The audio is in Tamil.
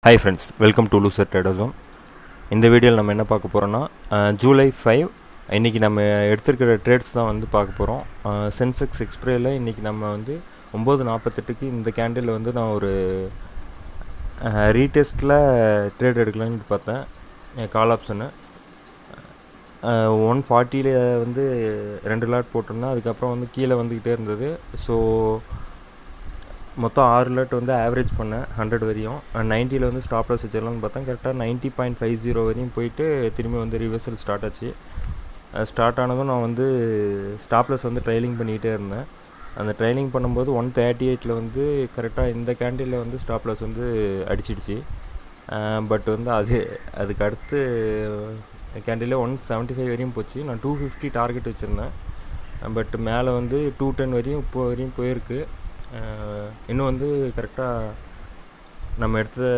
Hi friends, welcome to loser trader zone. இந்த வீடியோவில் நம்ம என்ன பார்க்க போகிறோன்னா ஜூலை 5 இன்றைக்கி நம்ம எடுத்துருக்கிற ட்ரேட்ஸ் தான் வந்து பார்க்க போகிறோம். சென்செக்ஸ் எக்ஸ்பிரேயில் இன்றைக்கி நம்ம வந்து 9:48க்கு இந்த கேண்டில் வந்து நான் ஒரு ரீடெஸ்ட்டில் ட்ரேட் எடுக்கலான்னு பார்த்தேன். கால் ஆப்ஷனு 140 வந்து 2 லாட் போட்டிருந்தேன். அதுக்கப்புறம் வந்து கீழே வந்துக்கிட்டே இருந்தது. ஸோ மொத்தம் 6 லாட் வந்து ஆவரேஜ் பண்ணேன் 100 வரையும். 90 வந்து ஸ்டாப் லாஸ் வச்சிடலாம்னு பார்த்தேன். கரெக்டாக 90.50 வரையும் போயிட்டு திரும்பி வந்து ரிவர்சல் ஸ்டார்ட் ஆச்சு. ஸ்டார்ட் ஆனதும் நான் வந்து ஸ்டாப் லாஸ் வந்து ட்ரைலிங் பண்ணிகிட்டே இருந்தேன். அந்த ட்ரைலிங் பண்ணும்போது 138 வந்து கரெக்டாக இந்த கேண்டிலில் வந்து ஸ்டாப் லாஸ் வந்து அடிச்சிடுச்சு. பட் வந்து அதுக்கு அடுத்து கேண்டில் 175 வரையும் போச்சு. நான் 250 டார்கெட் வச்சுருந்தேன். பட் மேலே வந்து 210 வரையும் இப்போ வரையும் போயிருக்கு. இன்னும் வந்து கரெக்டாக நம்ம எடுத்த